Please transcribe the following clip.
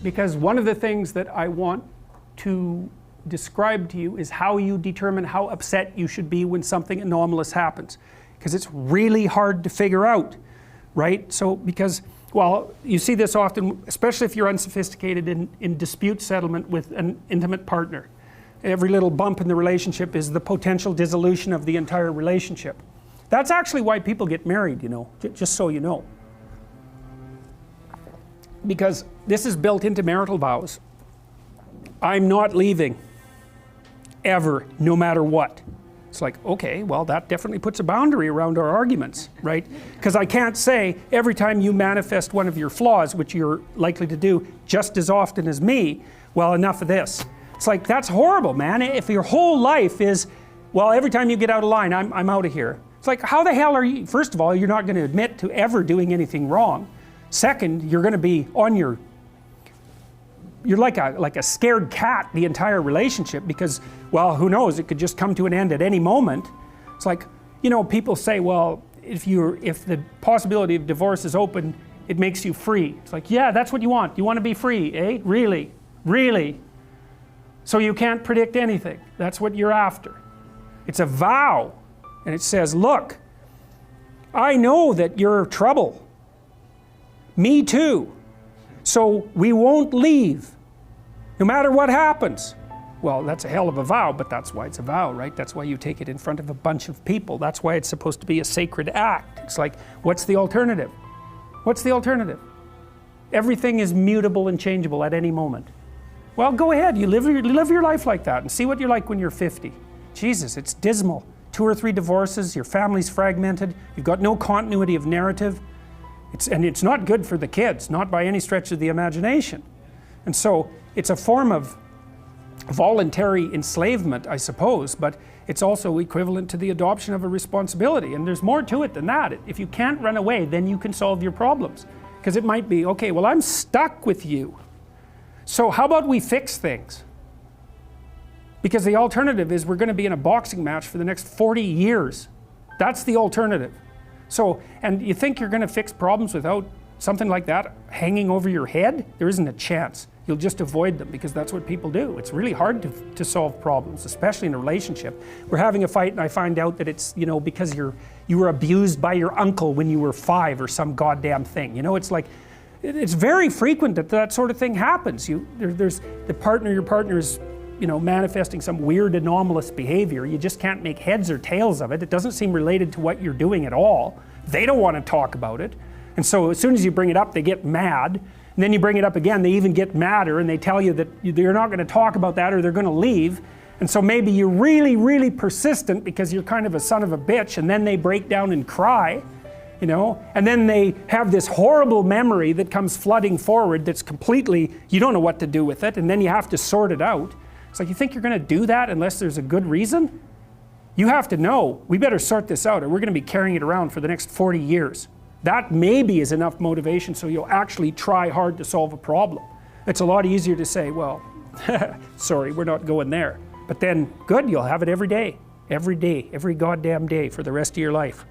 Because one of the things that I want to describe to you is how you determine how upset you should be when something anomalous happens. Because it's really hard to figure out, right? So because, well, you see this often, especially if you're unsophisticated in dispute settlement with an intimate partner. Every little bump in the relationship is the potential dissolution of the entire relationship. That's actually why people get married, you know, just so you know. Because this is built into marital vows. I'm not leaving, ever, no matter what. It's like, okay, well, that definitely puts a boundary around our arguments, right? Because I can't say every time you manifest one of your flaws, which you're likely to do just as often as me, well, enough of this. It's like, that's horrible, man. If your whole life is, well, every time you get out of line, I'm out of here. It's like, how the hell are you? First of all, you're not going to admit to ever doing anything wrong. Second, you're going to be on your, you're like a scared cat the entire relationship because, well, who knows, it could just come to an end at any moment. It's like, you know, people say, well, if the possibility of divorce is open, it makes you free. It's like, yeah, that's what you want. You want to be free, eh? Really? Really? So you can't predict anything. That's what you're after. It's a vow. And it says, look, I know that you're trouble. Me too. So we won't leave, no matter what happens. Well, that's a hell of a vow, but that's why it's a vow, right? That's why you take it in front of a bunch of people. That's why it's supposed to be a sacred act. It's like, what's the alternative? What's the alternative? Everything is mutable and changeable at any moment. Well, go ahead, you live your life like that and see what you're like when you're 50. Jesus, it's dismal. 2 or 3 divorces, your family's fragmented, you've got no continuity of narrative. And it's not good for the kids, not by any stretch of the imagination. And so it's a form of voluntary enslavement, I suppose, but it's also equivalent to the adoption of a responsibility. And there's more to it than that. If you can't run away, then you can solve your problems. Because it might be, okay, well, I'm stuck with you. So how about we fix things? Because the alternative is we're going to be in a boxing match for the next 40 years. That's the alternative. So, and you think you're going to fix problems without something like that hanging over your head? There isn't a chance. You'll just avoid them because that's what people do. It's really hard to solve problems, especially in a relationship. We're having a fight and I find out that it's, you know, because you were abused by your uncle when you were 5 or some goddamn thing. You know, it's like, it's very frequent that that sort of thing happens. There's the partner, your partner is, you know, manifesting some weird anomalous behavior. You just can't make heads or tails of it. It doesn't seem related to what you're doing at all. They don't want to talk about it. And so as soon as you bring it up, they get mad. And then you bring it up again, they even get madder and they tell you that you're not going to talk about that or they're going to leave. And so maybe you're really, really persistent because you're kind of a son of a bitch, and then they break down and cry, you know, and then they have this horrible memory that comes flooding forward that's completely, you don't know what to do with it, and then you have to sort it out. It's like, you think you're going to do that unless there's a good reason? You have to know, we better sort this out or we're going to be carrying it around for the next 40 years. That maybe is enough motivation so you'll actually try hard to solve a problem. It's a lot easier to say, well, sorry, we're not going there. But then, good, you'll have it every day, every goddamn day for the rest of your life.